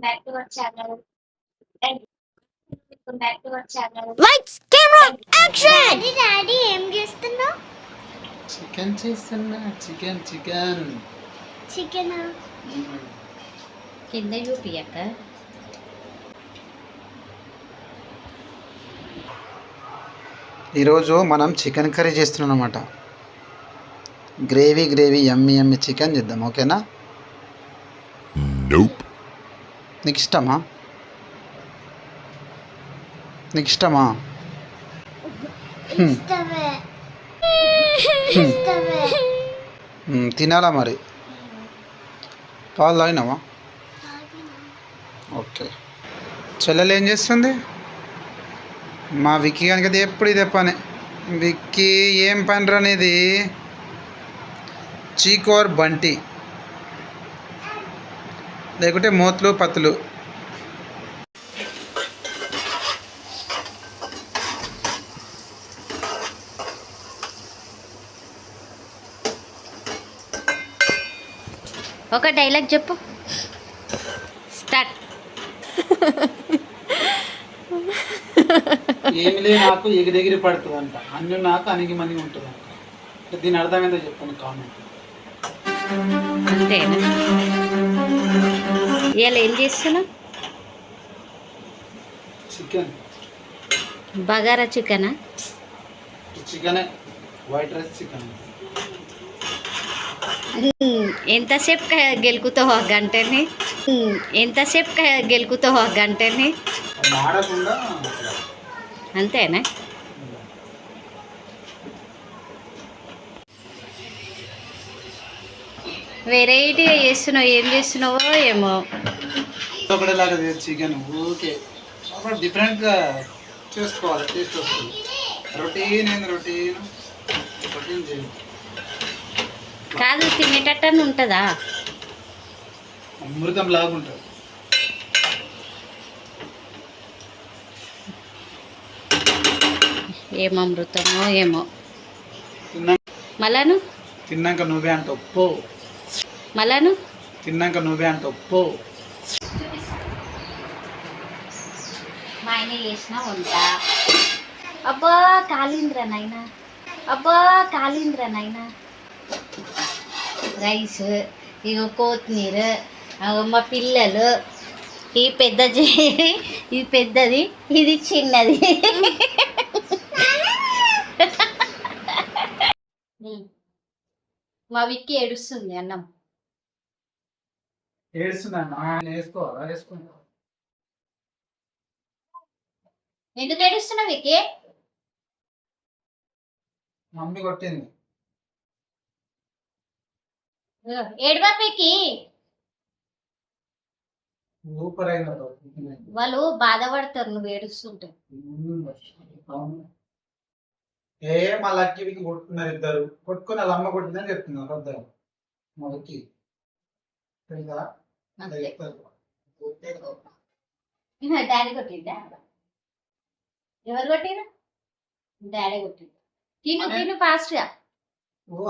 back to our channel. And welcome back to our channel. Lights, camera, action! Daddy ఏం చేస్తున్నావు? Chicken చేస్తున్నా. Chicken చికెనా? కింద చూపియక్క. ఈరోజు మనం చికెన్ కర్రీ చేస్తున్నాం అన్నమాట. గ్రేవీ యమ్మీ చికెన్ చేద్దాం. ఓకేనా? నీకు ఇష్టమా? ఇష్టమే. తినాలా మరి? పాలు తాగినావా? ఓకే. చెల్లెలు ఏం చేస్తుంది? మా విక్కీ కనుక ఎప్పుడు ఇదే పని. విక్కీ ఏం పని రానిది? చీకోర్ బంటి లేకుంటే మోతులు పత్తులు. ఒక డైలాగ్ చెప్పు. స్టార్ట్. ఏమి లేదు, నాకు ఎగిరెగిరి పడుతుంది అంట. అన్ని నాకు అనిగి మనిగి ఉంటుంది అంట. దీని అర్థం ఏంటో చెప్తాను కామెంట్. అంతేనా? ఇవాళ ఏం చేస్తున్నావు? చికెన్. బగారా చికెనా? చికెనే, వైట్ రైస్ చికెన్. ఎంతసేపు గెలుకుతావు ఆ గంటని? మాడకుండా. అంతేనా? వెరైటీగా చేస్తున్నావు. ఏం చేస్తున్నావో ఏమో. ఒకటేలాగా చికెన్ ఓకే, డిఫరెంట్గా చేసుకోవాలి. టేస్ట్ వస్తుంది. రొటీన్ చేయండి. కాదు, తినేటట్టు ఉంటుందా? అమృతం లాగుంటుంది. ఏం అమృతమో ఏమో. మళ్ళాను తిన్నాక నువ్వే అంటావు పో. మళ్ళాను తిన్నాక నువ్వే అంటావు పో. మా ఆయన చేసిన వంట. అబ్బా కాలింద్ర నాయన. రైస్, ఇగో కొత్తిమీర, మా పిల్లలు. ఈ పెద్దది, ఇది చిన్నది. మా విక్కి ఏడుస్తుంది. అన్నం ఎందుకు ఏడుస్తున్నావు విక్కి? మమ్మీ కొట్టింది. ఏడుబాపికి సూపర్ అయిన వాళ్ళు బాధపడతారు నువ్వు ఏడుస్తుంటే. మా లక్కీకి కొట్టుకున్నారు ఇద్దరు. కొట్టుకుని వాళ్ళ అమ్మ కొట్టిందని చెప్తున్నారు వద్దారు. మా లక్కీ డాడీ కొట్టిందా? ఎవరు కొట్టినా? డాడీ కొట్టింది. తిను ఫాస్ట్గా. నువ్వు